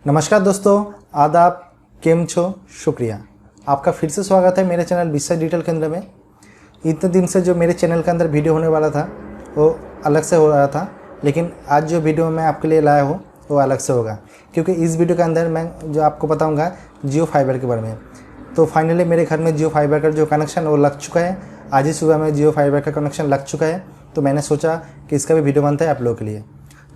नमस्कार दोस्तों, आदाब, केम छो, शुक्रिया। आपका फिर से स्वागत है मेरे चैनल विश्वास डिजिटल केंद्र में। इतने दिन से जो मेरे चैनल के अंदर वीडियो होने वाला था वो अलग से हो रहा था, लेकिन आज जो वीडियो मैं आपके लिए लाया हूँ वो अलग से होगा, क्योंकि इस वीडियो के अंदर मैं जो आपको बताऊँगा जियो फाइबर के बारे में। तो फाइनली मेरे घर में जियो फाइबर का जो कनेक्शन वो लग चुका है। आज ही सुबह में जियो फाइबर का कनेक्शन लग चुका है, तो मैंने सोचा कि इसका भी वीडियो बनता है आप लोगों के लिए।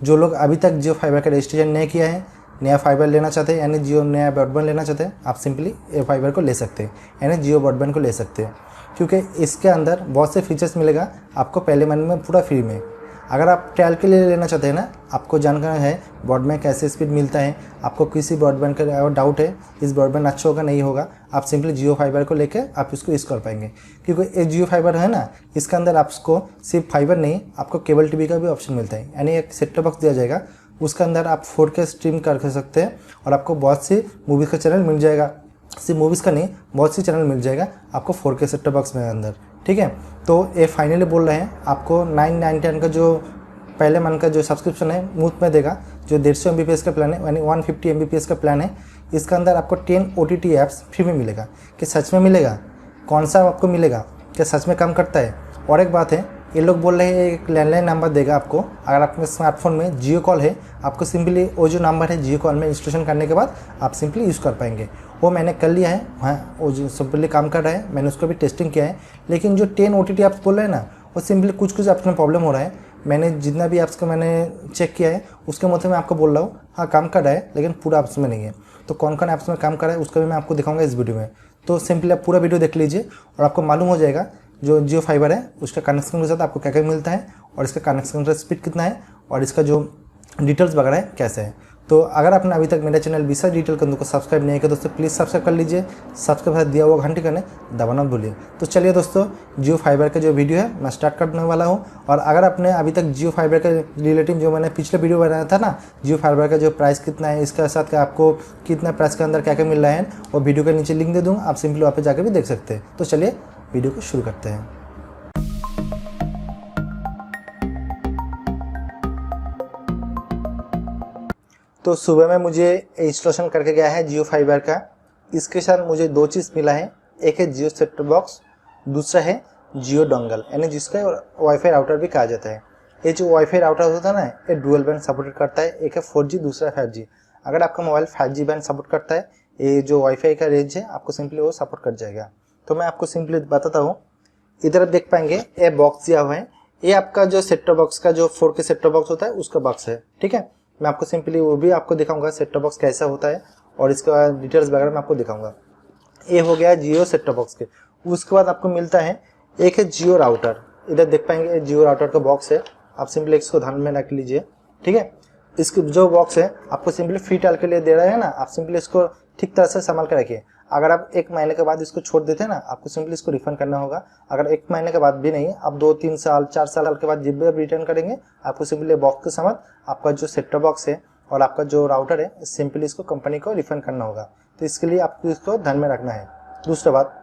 जो लोग अभी तक जियो फाइबर का रजिस्ट्रेशन नहीं किया है, नया फाइबर लेना चाहते हैं यानी जियो नया ब्रॉडबैंड लेना चाहते हैं, आप सिंपली ए फाइबर को ले सकते हैं यानी जियो ब्रॉडबैंड को ले सकते हैं, क्योंकि इसके अंदर बहुत से फीचर्स मिलेगा आपको पहले महीने में पूरा फ्री में। अगर आप ट्रायल के लिए लेना चाहते हैं ना, आपको जानकारी है ब्रॉडबैंड कैसे स्पीड मिलता है, आपको किसी ब्रॉडबैंड का डाउट है इस ब्रॉडबैंड अच्छा होगा नहीं होगा, आप सिंपली जियो फाइबर को लेकर आप इसको यूज़ कर पाएंगे। क्योंकि ये जियो फाइबर है ना, इसके अंदर आपको सिर्फ फाइबर नहीं, आपको केबल टीवी का भी ऑप्शन मिलता है, यानी एक सेट टॉप बॉक्स दिया जाएगा, उसके अंदर आप 4K स्ट्रीम कर सकते हैं और आपको बहुत सी मूवीज़ का चैनल मिल जाएगा। सिर्फ मूवीज़ का नहीं, बहुत सी चैनल मिल जाएगा आपको 4K सेट टॉप बॉक्स में अंदर, ठीक है। तो ये फाइनली बोल रहे हैं आपको 999 का जो पहले मंथ का जो सब्सक्रिप्शन है मुफ्त में देगा। जो 150 mbps का प्लान है यानी 150 mbps का प्लान है, इसके अंदर आपको 10 OTT ऐप्स फ्री में मिलेगा। कि सच में मिलेगा? कौन सा आपको मिलेगा? क्या सच में काम करता है? और एक बात है, ये लोग बोल रहे हैं एक लैंडलाइन नंबर देगा आपको। अगर आपके स्मार्टफोन में जियो कॉल है, आपको सिंपली वो जो नंबर है जियो कॉल में इंस्टॉलेशन करने के बाद आप सिंपली यूज़ कर पाएंगे। वो मैंने कर लिया है, हाँ वो जो सिंपली काम कर रहा है, मैंने उसको भी टेस्टिंग किया है। लेकिन जो 10 OTT ऐप्स बोल रहे हैं ना, वो सिंपली कुछ ऐप्स में प्रॉब्लम हो रहा है। मैंने जितना भी ऐप्स का मैंने चेक किया है उसके मतलब मैं आपको बोल रहा हूँ, हाँ काम कर रहा है, लेकिन पूरा ऐप्स में नहीं है। तो कौन कौन ऐप्स में काम कर रहा है उसका भी मैं आपको दिखाऊंगा इस वीडियो में। तो सिंपली आप पूरा वीडियो देख लीजिए और आपको मालूम हो जाएगा जो जियो फाइबर है उसका कनेक्शन के साथ आपको क्या क्या मिलता है और इसका कनेक्शन का स्पीड कितना है और इसका जो डिटेल्स वगैरह है कैसे है। तो अगर आपने अभी तक मेरा चैनल विश्वास डिजिटल केंद्र को सब्सक्राइब नहीं किया दोस्तों, प्लीज़ सब्सक्राइब कर लीजिए। सब्सक्राइब साथ दिया हुआ घंटी करने दबाना मत भूलिए। तो चलिए दोस्तों, जियो फाइबर का जो वीडियो है मैं स्टार्ट करने वाला हूँ। और अगर आपने अभी तक जियो फाइबर के रिलेटिव जो मैंने पिछले वीडियो बनाया था ना, जियो फाइबर का जो प्राइस कितना है, इसके साथ आपको कितना प्राइस के अंदर क्या क्या मिल रहा है, वो वीडियो के नीचे लिंक दे दूँगा, आप सिंपली वहाँ पर जाकर भी देख सकते हैं। तो चलिए वीडियो को शुरू करते हैं। तो सुबह में मुझे इंस्टॉलेशन करके गया है जियो फाइबर का। इसके साथ मुझे दो चीज़ मिला है, एक है जियो सेट टॉप बॉक्स, दूसरा है जियो डोंगल, यानी जिसका वाईफाई राउटर भी कहा जाता है। ये जो वाईफाई राउटर होता है ना, ये डुअल बैंड सपोर्ट करता है, एक है 4G दूसरा 5G। अगर आपका मोबाइल 5G बैंड सपोर्ट करता है, ये जो वाईफाई का रेंज है आपको सिंपली वो सपोर्ट कर जाएगा। तो मैं आपको सिंपली बताता हूँ, इधर आप देख पाएंगे ये बॉक्स दिया हुआ है, ये आपका जो सेट टॉप बॉक्स का जो 4K सेट टॉप बॉक्स होता है उसका बॉक्स है, ठीक है। मैं आपको सिंपली वो भी आपको दिखाऊंगा सेट टॉप बॉक्स कैसा होता है और इसका डिटेल्स वगैरह मैं आपको दिखाऊंगा। ये हो गया जियो सेट टॉप बॉक्स के। उसके बाद आपको मिलता है एक है जियो राउटर। इधर देख पाएंगे जियो राउटर का बॉक्स है, आप सिंपली इसको ध्यान में रख लीजिए, ठीक है। इसके जो बॉक्स है आपको सिंपली फ्री ट्रायल के लिए दे रहा है ना, आप सिंपली इसको ठीक तरह से संभाल कर रखिए। अगर आप 1 महीने के बाद इसको छोड़ देते हैं ना, आपको सिंपली इसको रिफंड करना होगा। अगर 1 महीने के बाद भी नहीं, आप 2, 3 साल 4 साल के बाद जब भी आप रिटर्न करेंगे, आपको सिंपली बॉक्स के समेत आपका जो सेट टॉप बॉक्स है और आपका जो राउटर है सिंपली इसको कंपनी को रिफंड करना होगा। तो इसके लिए आपको इसको ध्यान में रखना है। दूसरा बात,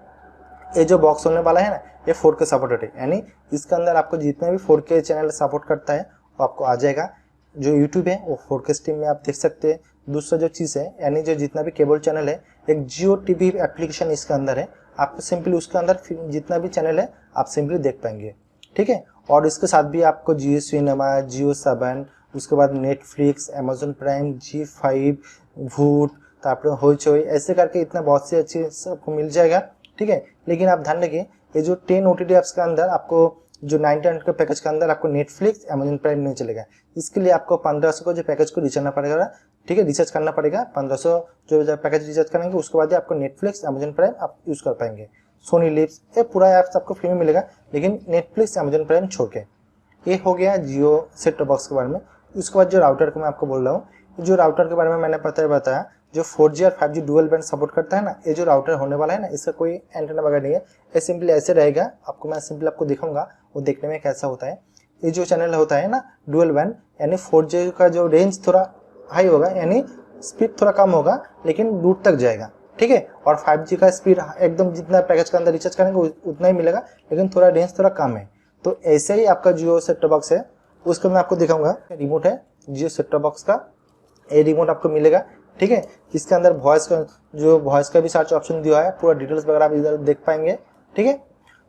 ये जो बॉक्स होने वाला है ना, ये 4K सपोर्टेड है, यानी इसके अंदर आपको जितने भी 4K चैनल सपोर्ट करता है वो आपको आ जाएगा। जो यूट्यूब है वो 4K स्ट्रीम में आप देख सकते हैं। दूसरा जो चीज़ है, यानी जो जितना भी केबल चैनल है, एक जियो टीवी एप्लीकेशन इसके अंदर है, आपको सिंपली उसके अंदर जितना भी चैनल है आप सिंपली देख पाएंगे, ठीक है। और इसके साथ भी आपको जियो सिनेमा, जियो 7, उसके बाद नेटफ्लिक्स, अमेजोन प्राइम, G5, वूट, तापर होइचोई, ऐसे करके इतना बहुत से अच्छी आपको मिल जाएगा, ठीक है। लेकिन आप ध्यान रखिए, ये जो 10 OTT ऐप्स के अंदर आपको जो 99 के पैकेज के अंदर आपको नेटफ्लिक्स, अमेजोन प्राइम नहीं चलेगा। इसके लिए आपको 1500 को जो पैकेज को रिचार्ज करना पड़ेगा, ठीक है, रिचार्ज करना पड़ेगा। 1500 जो पैकेज रिचार्ज करेंगे उसके बाद ही आपको नेटफ्लिक्स, अमेजोन प्राइम आप यूज़ कर पाएंगे। सोनी लिव्स, ये पूरा ऐप्स आपको फ्री में मिलेगा, लेकिन नेटफ्लिक्स, अमेजोन प्राइम छोड़ के। ये हो गया जियो सेट टॉप बॉक्स के बारे में। उसके बाद जो राउटर को मैं आपको बोल रहा हूँ, जो राउटर के बारे में मैंने बताया जो 4G और 5G डुअल बैंड सपोर्ट करता है ना, ये जो राउटर होने वाला है ना, इसका कोई एंटेना वगैरह नहीं है, ये सिंपली ऐसे रहेगा। आपको मैं सिंपली आपको दिखाऊंगा वो देखने में कैसा होता है। ये जो चैनल होता है ना डुअल बैंड, यानी 4G का जो रेंज थोड़ा हाई होगा, यानी स्पीड थोड़ा कम होगा लेकिन दूर तक जाएगा, ठीक है। और 5G का स्पीड एकदम जितना पैकेज के अंदर रिचार्ज करेंगे उतना ही मिलेगा, लेकिन थोड़ा रेंज थोड़ा कम है। तो ऐसे ही आपका जियो सेट टॉप बॉक्स है, उसको मैं आपको दिखाऊंगा। रिमोट है जियो सेट टॉप बॉक्स का, ये रिमोट आपको मिलेगा, ठीक है। इसके अंदर वॉइस का भी सर्च ऑप्शन दिया है, पूरा डिटेल्स वगैरह आप इधर देख पाएंगे, ठीक है।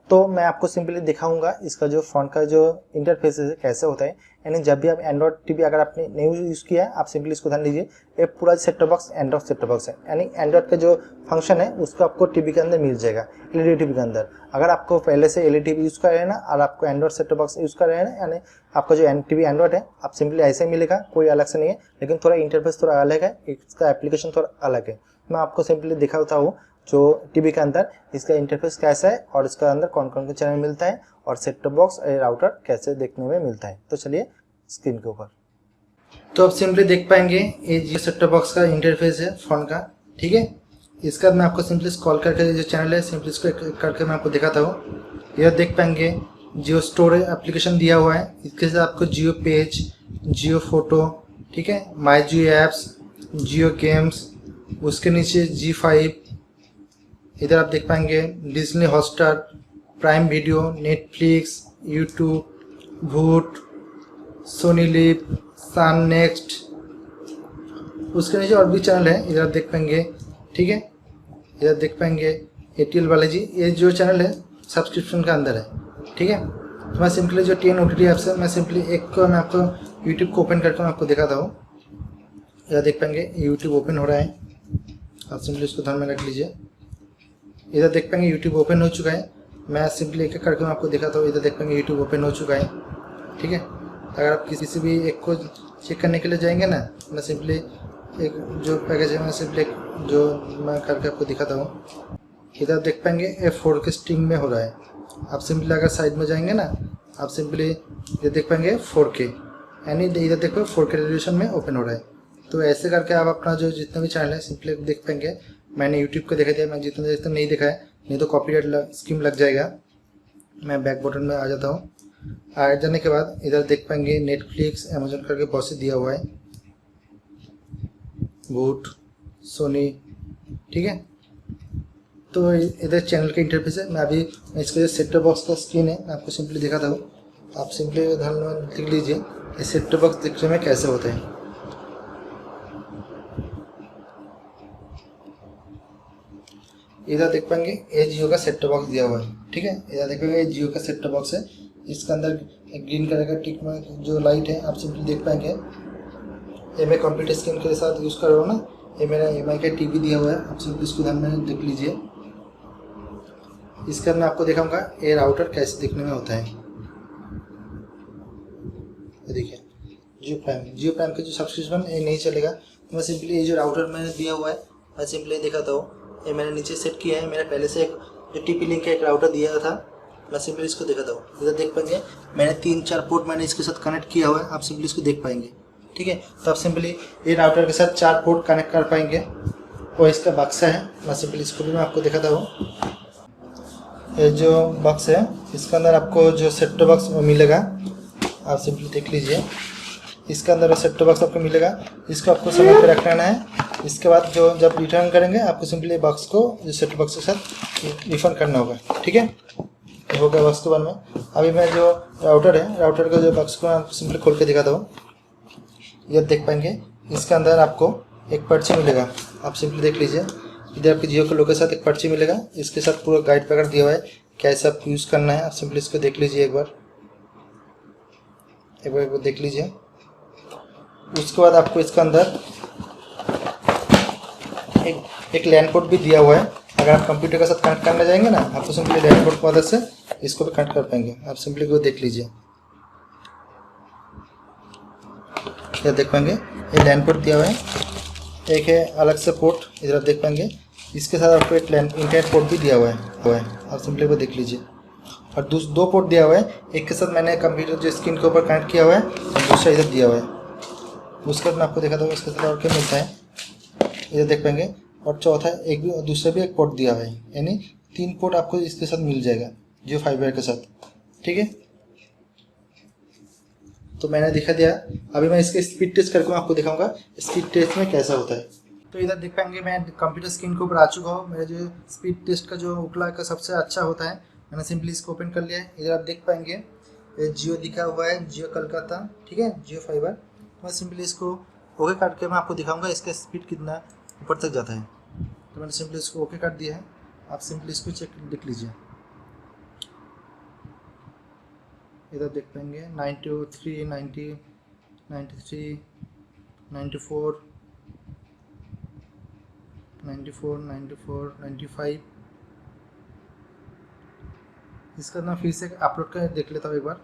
तो मैं आपको सिंपली दिखाऊंगा इसका जो फ़ोन का जो इंटरफेस है कैसे होता है। यानी जब भी आप एंड्रॉइड टीवी अगर आपने नहीं यूज़ किया है, आप सिंपली इसको ध्यान दीजिए, ये पूरा set top box Android set top box है। यानी एंड्रॉइड का जो फंक्शन है उसको आपको टीवी के अंदर मिल जाएगा, एलईडी टीवी के अंदर। अगर आपको पहले से एलईडी टीवी यूज़ कर रहे हैं ना, और आपको Android set top box use कर रहे हैं ना, यानी आपका जो टीवी एंड्रॉइड है, आप सिंपली ऐसे ही मिलेगा, कोई अलग से नहीं है, लेकिन थोड़ा इंटरफेस थोड़ा अलग है, इसका एप्लीकेशन थोड़ा अलग है। मैं आपको सिंपली दिखाता हूँ जो टीवी के अंदर इसका इंटरफेस कैसा है और इसके अंदर कौन कौन से चैनल मिलता है और सेट टॉप बॉक्स और राउटर कैसे देखने में मिलता है। तो चलिए स्क्रीन के ऊपर, तो आप सिंपली देख पाएंगे ये जो सेट टॉप बॉक्स का इंटरफेस है फ़ोन का, ठीक है। इसके बाद मैं आपको सिंपली स्क्रॉल करके जो चैनल है सिंपली इसको करके मैं आपको दिखाता हूँ। यह देख पाएंगे जियो स्टोर एप्लीकेशन दिया हुआ है, इसके साथ आपको जियो पेज, जियो फोटो, ठीक है, माई जियो ऐप्स, जियो गेम्स, उसके नीचे G5, इधर आप देख पाएंगे Disney Hotstar, prime video, Netflix, YouTube, वूट, सोनी लिव, सन नेक्स्ट, उसके नीचे और भी चैनल है, इधर आप देख पाएंगे, ठीक है। इधर देख पाएंगे एटीएल वाले जी, ये जो चैनल है सब्सक्रिप्शन के अंदर है, ठीक है। तो मैं सिंपली जो 10 OTT ऐप्स है, मैं सिंपली एक को मैं आपको यूट्यूब को ओपन करके मैं आपको दिखाता हूँ। इधर देख पाएंगे यूट्यूब ओपन हो रहा है, आप सिंपली इसको ध्यान में रख लीजिए। इधर देख पाएंगे यूट्यूब ओपन हो चुका है, मैं सिंपली एक एक करके मैं आपको दिखाता हूँ। इधर देख पाएंगे यूट्यूब ओपन हो चुका है, ठीक है। अगर आप किसी भी एक को चेक करने के लिए जाएंगे ना, मैं सिंपली एक जो पैकेज है मैं सिंपली जो मैं करके आपको दिखाता हूँ। इधर देख पाएंगे ये 4K स्ट्रीम में हो रहा है। आप सिंपली अगर साइड में जाएंगे ना, आप सिंपली ये देख पाएंगे 4K, यानी इधर देख पाएंगे 4K रेजोल्यूशन में ओपन हो रहा है। तो ऐसे करके आप अपना जो जितना भी चैनल है सिंपली देख पाएंगे। मैंने यूट्यूब को दिखा दिया, मैं जितना नहीं दिखाया, नहीं तो कॉपीराइट स्कीम लग जाएगा। मैं बैक बटन में आ जाता हूँ। आ जाने के बाद इधर देख पाएंगे नेटफ्लिक्स, अमेजोन करके बहुत से दिया हुआ है, वूट, सोनी, ठीक है। तो इधर चैनल का इंटरफेस है। मैं अभी इसका जो सेट टॉप बॉक्स का स्क्रीन है मैं आपको सिंपली दिखाता हूँ। आप सिंपली ध्यान में लिख लीजिए ये सेट टॉप बॉक्स दिखने में कैसे होता है। इधर देख पाएंगे ये जियो का सेट टॉप बॉक्स दिया हुआ है, ठीक है। इधर देख पाएंगे ये जियो का सेट टॉप बॉक्स है। इसके अंदर ग्रीन कलर का टिक में जो लाइट है आप सिंपली देख पाएंगे। ये मैं कंप्यूटर स्क्रीन के साथ यूज़ कर रहा हूँ ना, ये मेरा MI का टीवी दिया हुआ है, आप सिंपली इसको ध्यान में देख लीजिए। इसके अंदर मैं आपको दिखाऊंगा ये राउटर कैसे दिखने में होता है। ये देखिए जियो प्राइम का जो सब्सक्रिप्शन ये नहीं चलेगा, तो मैं सिंपली ये जो राउटर मैंने दिया हुआ है मैं सिंपली दिखाता हूँ। ये मैंने नीचे सेट किया है, मेरा पहले से एक जो TP लिंक का एक राउटर दिया था, मैं सिंपली इसको दिखाता हूँ। इधर देख पाएंगे मैंने 3-4 पोर्ट मैंने इसके साथ कनेक्ट किया हुआ है, आप सिंपली इसको देख पाएंगे, ठीक है। तो आप सिंपली ये राउटर के साथ 4 पोर्ट कनेक्ट कर पाएंगे। और इसका बक्सा है, मैं सिंपली इसको भी मैं आपको दिखाता हूँ। ये जो बक्स है इसके अंदर आपको जो सेट टॉप बॉक्स मिलेगा, आप सिंपली देख लीजिए। इसके अंदर सेट टॉप बॉक्स आपको मिलेगा, इसको आपको समय पे रखना है। इसके बाद जो जब रिटर्न करेंगे आपको सिंपली बॉक्स को जो सेट टॉप बॉक्स के साथ रिफंड करना होगा, ठीक है। हो गया बॉक्स के बारे में। अभी मैं जो राउटर है, राउटर का जो बॉक्स को मैं आपको सिंपली खोल के दिखाता हूँ। ये देख पाएंगे इसके अंदर आपको एक पर्ची मिलेगा, आप सिंपली देख लीजिए। इधर आपके जियो के लोगो के साथ एक पर्ची मिलेगा, इसके साथ पूरा गाइड वगैरह दिया हुआ है कैसे आप यूज़ करना है। आप सिंपली इसको देख लीजिए एक बार देख लीजिए। उसके बाद आपको इसके अंदर एक लैंड पोर्ट भी दिया हुआ है। अगर आप कंप्यूटर के साथ कनेक्ट करना चाहेंगे ना, आपको सिंपली लैंड पोर्ट की मदद से इसको भी कनेक्ट कर पाएंगे। आप सिंपली को देख लीजिए, ये देख पाएंगे ये लैंड पोर्ट दिया हुआ है। एक है अलग से पोर्ट, इधर आप देख पाएंगे। इसके साथ आपको एक इंटरनेट पोर्ट भी दिया हुआ है, आप सिंपली को देख लीजिए। और 2 पोर्ट दिया हुआ है, एक के साथ मैंने कंप्यूटर जो स्क्रीन के ऊपर कनेक्ट किया हुआ है और दूसरा इधर दिया हुआ है। उसके बाद मैं आपको दिखाता हूँ इसके साथ और क्या मिलता है, इधर देख पाएंगे। और चौथा एक भी दूसरा भी एक पोर्ट दिया हुआ है, यानी 3 पोर्ट आपको इसके साथ मिल जाएगा जियो फाइबर के साथ, ठीक है। तो मैंने दिखा दिया। अभी मैं इसके स्पीड टेस्ट करके मैं आपको दिखाऊंगा स्पीड टेस्ट में कैसा होता है। तो इधर देख पाएंगे मैं कंप्यूटर स्क्रीन के ऊपर आ चुका हूँ। मेरा जो स्पीड टेस्ट का जो उकला का सबसे अच्छा होता है, मैंने सिंपली इसको ओपन कर लिया है। इधर आप देख पाएंगे जियो दिखा हुआ है, जियो कलकत्ता, ठीक है, जियो फाइबर। तो मैं सिंपली इसको ओके करके मैं आपको दिखाऊंगा इसका स्पीड कितना ऊपर तक जाता है। तो मैंने सिंपली इसको ओके कर दिया है। आप सिंपली इसको चेक देख लीजिए, इधर देख पाएंगे 93, 90, 93, 94, 94, 94, 95। इसका मैं फिर से अपलोड का देख लेता हूँ, एक बार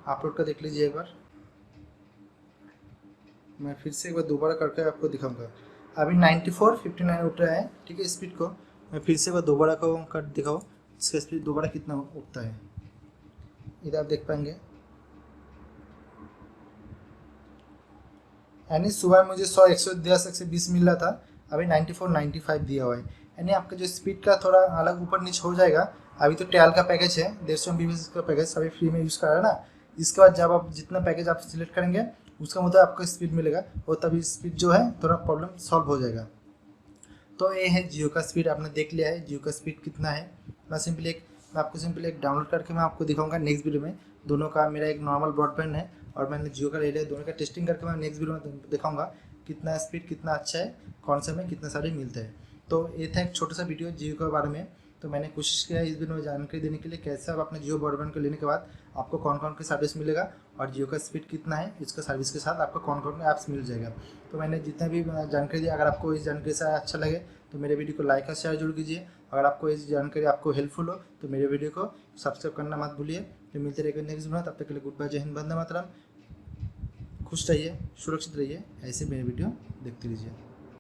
अपलोड का देख लीजिए एक बार। मैं फिर से एक बार दोबारा करके आपको दिखाऊंगा। अभी 94, 59 उठ रहा है, ठीक है। स्पीड को मैं फिर से एक बार दोबारा को कर दिखाऊँ, इसका स्पीड दोबारा कितना उठता है, इधर आप देख पाएंगे। यानी सुबह मुझे 100, 110, 120 मिल रहा था, अभी 94, 95 दिया हुआ है। यानी आपका जो स्पीड का थोड़ा अलग ऊपर नीचे हो जाएगा। अभी तो ट्रायल का पैकेज है, 150 MB का पैकेज अभी फ्री में यूज़ कर रहा है ना। इसके बाद जब आप जितना पैकेज आप सिलेक्ट करेंगे उसका मतलब आपको स्पीड मिलेगा, और तभी स्पीड जो है थोड़ा प्रॉब्लम सॉल्व हो जाएगा। तो ये है जियो का स्पीड, आपने देख लिया है जियो का स्पीड कितना है। मैं आपको सिंपली एक डाउनलोड करके मैं आपको दिखाऊंगा नेक्स्ट वीडियो में। दोनों का मेरा एक नॉर्मल ब्रॉडबैंड है और मैंने जियो का ले लिया, दोनों का टेस्टिंग करके मैं नेक्स्ट वीडियो में दिखाऊंगा कितना स्पीड कितना अच्छा है, कौन सा में कितना सारे मिलते हैं। तो ये था एक छोटा सा वीडियो जियो के बारे में। तो मैंने कोशिश किया इस वीडियो में जानकारी देने के लिए कैसे आप अपने जियो ब्रॉडबैंड को लेने के बाद आपको कौन कौन की सर्विस मिलेगा और जियो का स्पीड कितना है, इसका सर्विस के साथ आपको कौन कौन ऐप्स मिल जाएगा। तो मैंने जितना भी जानकारी दी, अगर आपको इस जानकारी से अच्छा लगे तो मेरे वीडियो को लाइक और शेयर जरूर कीजिए। अगर आपको इस जानकारी आपको हेल्पफुल हो तो मेरे वीडियो को सब्सक्राइब करना मत भूलिए। तो मिलते रहेंगे नेक्स्ट वीडियो, तब तक के लिए गुड बाय, जय हिंद, वंदे मातरम। खुश रहिए, सुरक्षित रहिए, ऐसे मेरे वीडियो देखते रहिए।